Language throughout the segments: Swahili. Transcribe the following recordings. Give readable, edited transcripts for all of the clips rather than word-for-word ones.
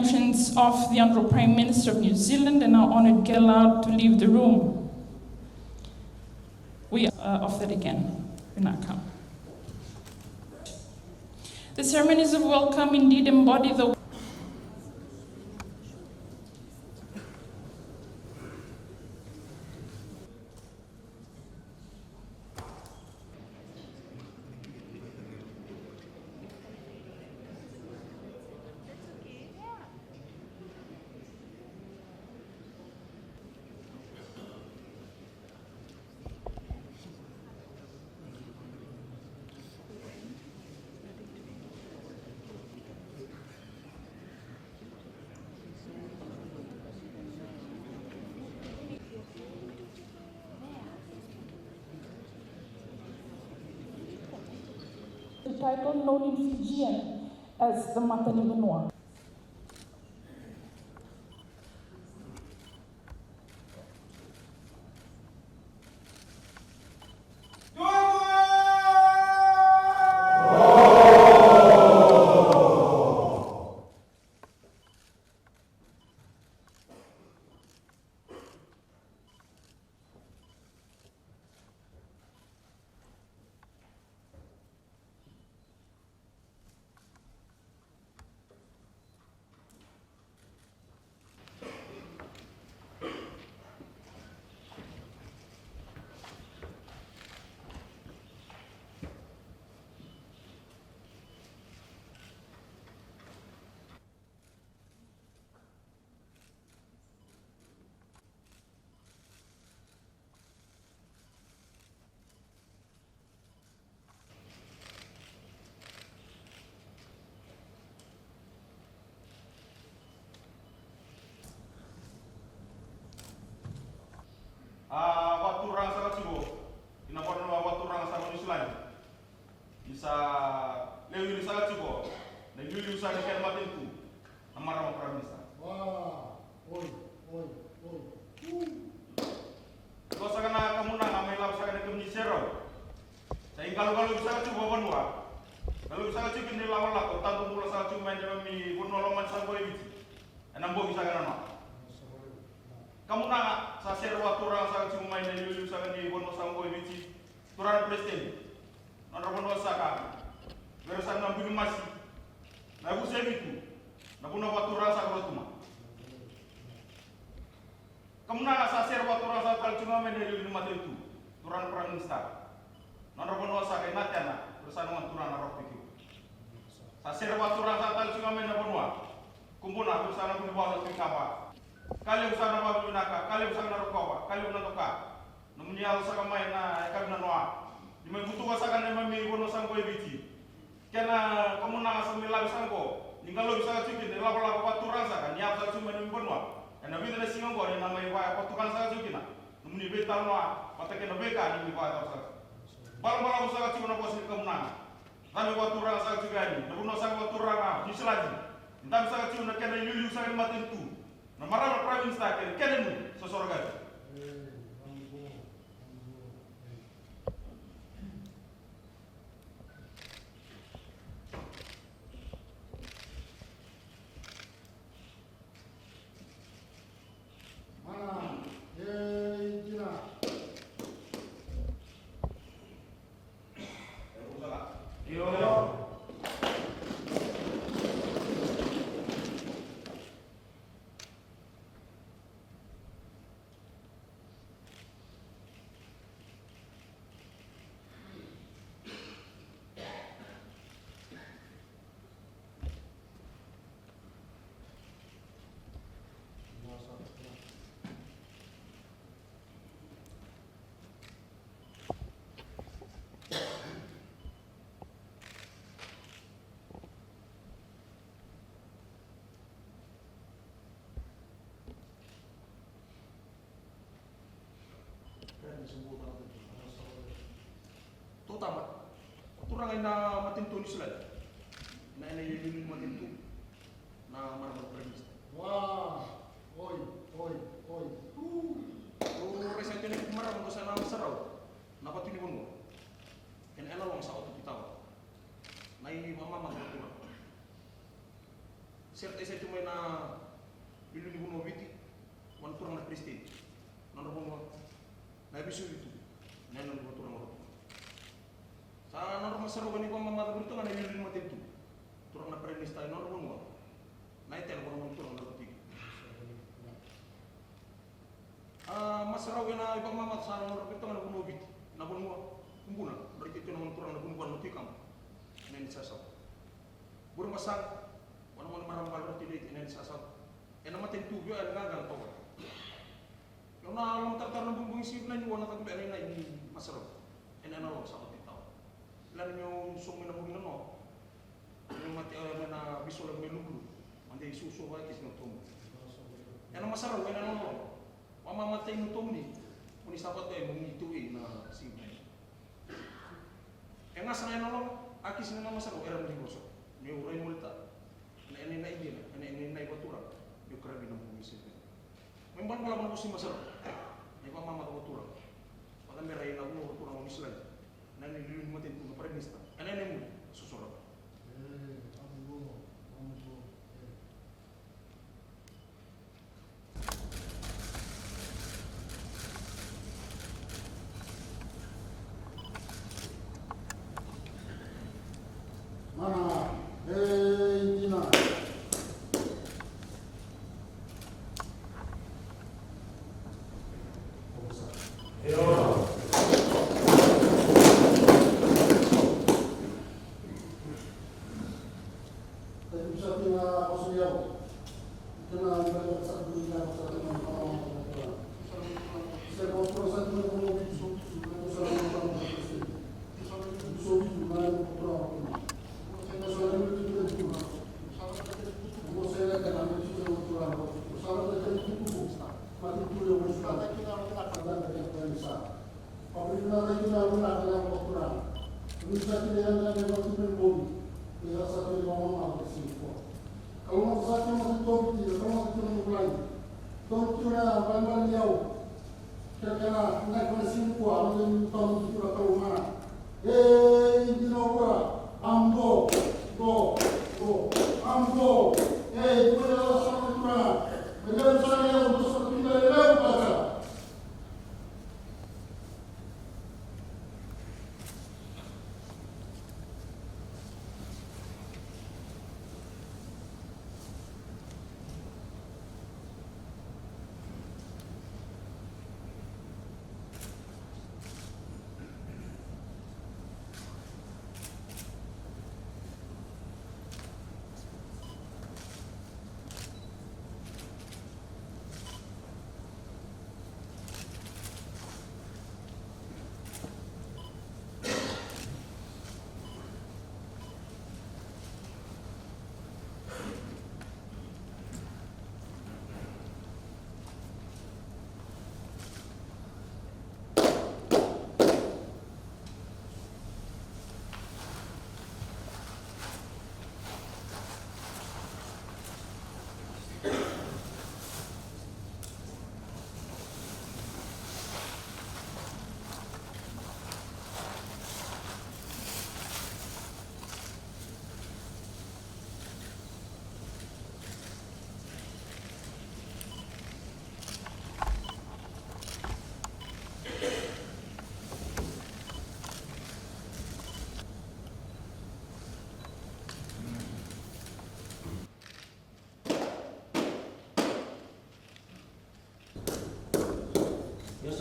entrance of the Honourable Prime Minister of New Zealand and are honoured get allowed to leave the room. We off that again. We now come. The ceremonies of welcome indeed embody the title known in Fijian as the Matani Benua. Waktu orang sangat sibuk, kenapa waktu orang sangat Islam? Bisa lewi sangat sibuk, dan lewi usah dekat matin tu, nama orang Prime Minister. Wah, oi. Kau sangat kamu nak amai lau sangat kamu nyisero. Saya kalau bisa cuba banua, kalau bisa cuba ni lawan lah, kau tanpa mula sangat cuba main dalam mi bunuh loman sampai biti, enam boleh bisa kan nama. Kamu nak sa share waktu orang sangat cuma main dari dulu sangat di bono sampai bici turan presiden Honourable saka berusaha nampung masih nabu sebitu nabu waktu orang sangat cuma kamu nak sa share waktu orang sangat cuma main dari dulu mati itu turan Prime Minister Honourable saka nanti anak berusaha dengan turan arok pikir sa share waktu orang sangat cuma main dari bono kumpul nak berusaha nampung bawah satu kapal. Kali usaha nama binaka, kali usaha narukawa, kali unatoka. Namun ya usaha main na ikan nanoa. Di butuh usaha kan memang bono sangko ibiti. Karena kamu nak sembilan sangko, kalau bisa cuci, kalau waktu rasa kan, ya bisa cuma memang bono. Karena bida na singang ko, nama iba waktu kan saya cuci na. Namun iba tahu na, patah kena beka ni iba tahu saya. Balang usaha cuma nak posisi kamu nak. Tapi waktu rasa juga ni, namun usaha waktu rasa di selagi. Entah usaha cuma kena yuli usaha mati itu. Nah, marah Prime Minister kene sesorga. Mana? Gila. Yo. Tu tamat. Tu orang yang matin tu ni selai. Na ini matin tu. Na mana berpermis. Wah, oi. Tu resep ni kemarin untuk saya nama serau. Napa tu ni pun? Kan elah orang sahut tu kita. Na ini mama tu. Certa ese cuma na bilu di bunuh biti, wan turang na Kristen, nonor bunuh, na bisu itu, nonor bunuh turang orang. Sa nonor masaru gani ko mamata bertu na bilu di mati itu, turang na Prenista nonor bunuh, na itu yang bunuh turang na roti. Masaru gana ibang mamat sa nonor bertu na bunuh biti, na bunuh kumbuna, berarti itu nonor turang na bunuh kan roti kam, na ini sasau. Burung masang. Orang marambal roti di ini sasar. Enak mati tujuh ada gagal kau. Yang nak alam tertaruna bumbung sih nanti warna tak beri ini masalah. Enak nolong sama kita. Lalu yang sumber nak bumbung no. Yang mati mana bisul lagi melulu. Mandi susu lagi sih nutum. Enak masalah, enak nolong. Mama mati nutum ni. Muni sahabat tu yang mengitui na sih. Yang asal enak nolong. Aki sini nama masalah era mesti gosok. Ni orang multa. Ini naik batura, dia kerja di dalam komisi. Memang kalau mau musim masalah, ni pak mama tu batura. Pada mereka yang nak batura mau misalnya, nanti dulu mati tu kepada nista. Ini mu susur. Mana? Dina.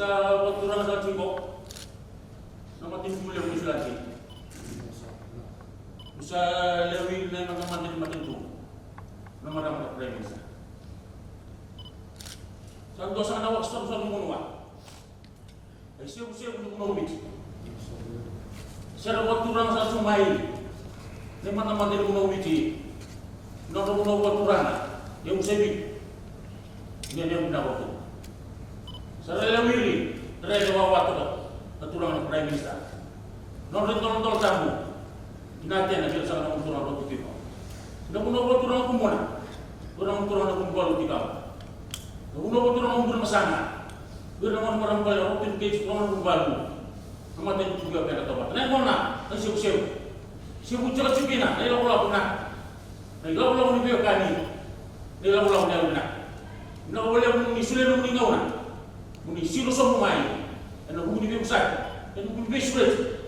Sa pagturang sa Chico, na matimbul yung isulati. Sa lewil na mga mandir matinto, na marang premis. Sa dosa na nawak sa lumunwa, ay siya kung umawit. Sa pagturang sa sumay, na mga mandir umawit, na pagturang, yung sabi, yan yung pinawag ko. Sa lewil, Reda wawato ko, natulang ng Prime Minister. Noon rin tolong tamu, natin na bilang sa kanang turang ng putino. Nakunawa turang ko muna, turang na kumbalo ikaw. Nakunawa turang ng bulan masana, pero naman marang pala, open cage, turang ng kumbalo. Namatay ko juga kaya katawa. Nain mo na, ang siyo-siyo. Siyo-siyo ka sipina, nailaw-law ko na. Nailaw-law ko ni Biyo Kani. Nila ulang dia benar. Na boleh muni sulit muni ngauna. Muni silo somo mai. Ena muni be usai. Ena muni be sulit.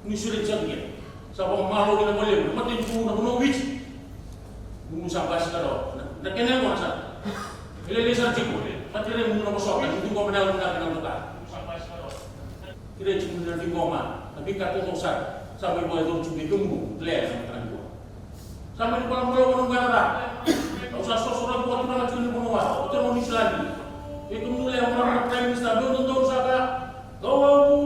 Muni sulit saja. Sabang malu kita boleh. Mati tu na buno wich. Muni sampai sekarang. Na kena mo sa. Ile sar ciko. Mati re muni na bosok. Itu ko menal menal kita. Sampai sekarang. Kira cuma na di goma. Tapi kata tosar. Sampai boleh tu cuma gembu. Leh sama kan gua. Sampai di kolam malu kono gara. Usah sosok buat orang macam ni pun awak, betul orang Islam. Itu mulai orang Prime Minister belum tentu usaha orang.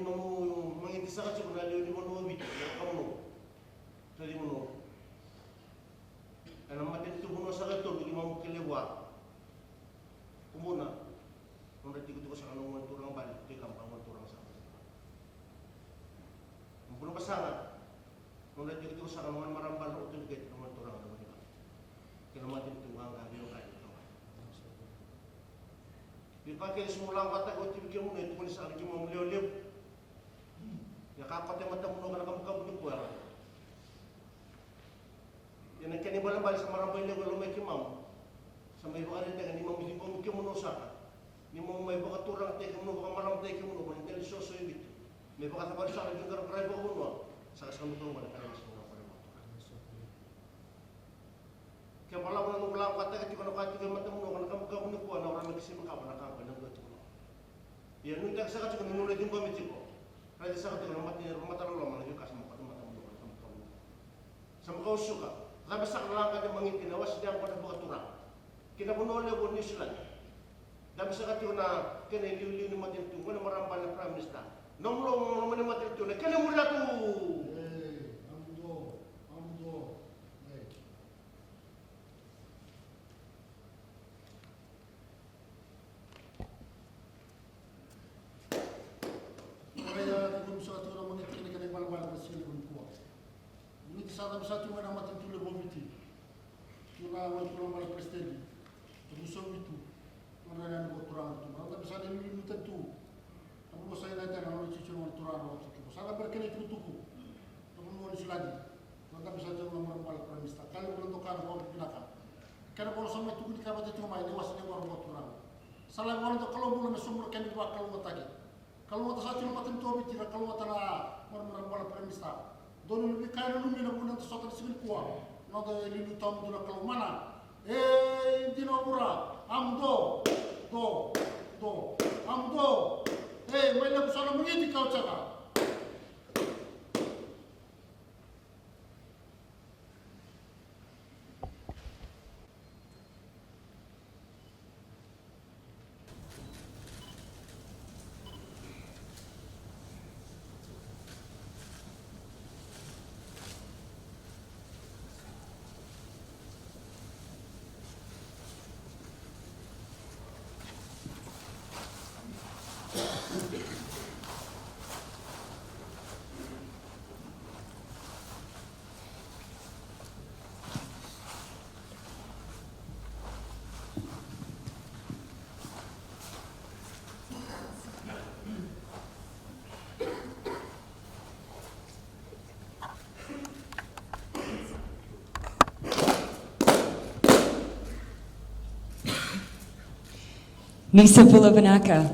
no mangintisa ka chukuna leo ni mono bit ya kamu tadi mono ana matin tu mono sa to di mamu kelewa kumuna nung reti ko sa kanong turang balik te kampang turang sa mpuno pasanga nung reti ko sa kanong marambal ro tu gate ng turang na ba kaya matin tu ang gabi yung kaya di pakai semula kata ko tibi mo ito mo sa akin mo leo ya kapatid mata mo na kamu ni kuara yan ang kanibala bali sa marambay lego lo may kimam sa may bukarin taga ni mamili mo kimo no saka ni mo may baka turang te kimo baka marambay kimo no ban delisyoso ibit may baka tabal sa akin gar kray ko no sa kasamu to wala kaya sa mga pare mo kaya wala mo nang wala kata kati ko nakati ko mata mo no kamu ni kuara na orang nagsi makapa na kapa na goto yan nung tag sa kati ko nuno din komiti ko kaya sa kati ko mata lo man yung kasama ko mata mo sa mga usuka sabi sa kalangka ng mga tinawas diyan ko na buka turang kinabuno le bon New Zealand dabi sa kati ko na kiniliw ni matintu ko na marambal na prime minister nonglong mo ni matintu na kinamula to amdo kaya kung sa ato na mga teknik na balbal sa sila kung kuha. Ngunit sa satu mana matin tu le bomiti. Tuna wal kurang mal presidente. Tu so itu. Mana yang buat kurang tu. Mana bisa ada ni tentu. Kamu saya nanti nak cuci orang turun waktu tu. Sangat berkena itu tuku. Kamu mau selagi. Mana bisa jadi nomor mal premista. Kalau belum tukar mau pinakan. Karena kalau sama itu kita baca cuma ini wasnya orang buat turun. Salah orang tu kalau belum sumber kena buat kalau mau tadi. Kalau mau tasat cuma matin tu abis kalau mau tanah orang mal premista. Dono lebih kaya lu mina pun nanti soal sivil kuah, nanti lilu tamu tu nak kalau mana? Inti nomora, amdo, amdo, mana pusana mengerti kau cakap? Nisa Vulavanaka,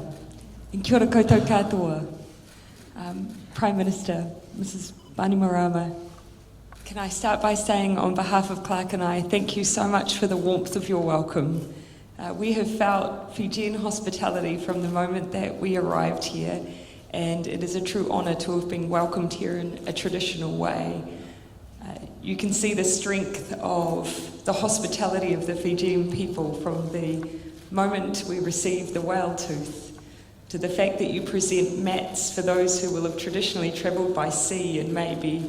in kia ora koutou katoa, Prime Minister, Mrs. Bainimarama, can I start by saying on behalf of Clark and I, thank you so much for the warmth of your welcome. We have felt Fijian hospitality from the moment that we arrived here, and it is a true honour to have been welcomed here in a traditional way. You can see the strength of the hospitality of the Fijian people from the moment we receive the whale tooth, to the fact that you present mats for those who will have traditionally travelled by sea and may be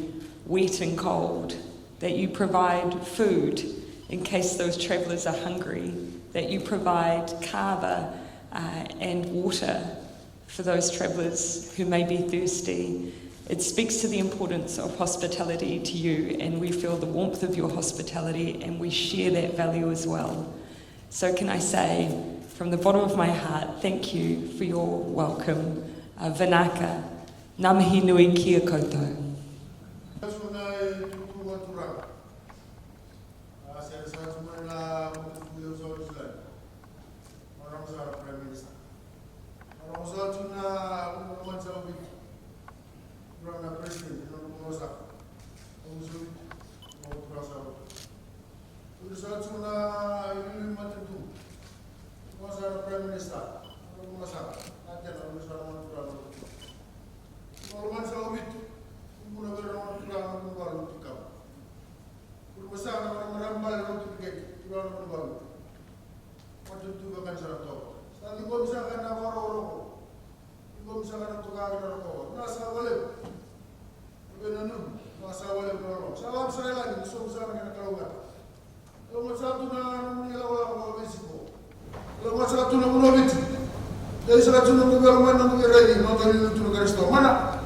wet and cold, that you provide food in case those travellers are hungry, that you provide kava and water for those travellers who may be thirsty. It speaks to the importance of hospitality to you, and we feel the warmth of your hospitality and we share that value as well. So can I say, from the bottom of my heart, thank you for your welcome. Vanaka, namahi nui kia koutou. Belum sangat untuk kami rokok. Nasa boleh. Benar nasa boleh rokok. Salam saya lagi. So sama dengan kawan. Kalau satu na mnilawa kwa Mexico. Kalau satu na mnobiti. Jadi satu na gouvernement na ngeredi, no tani na tuno Kristo. Mana?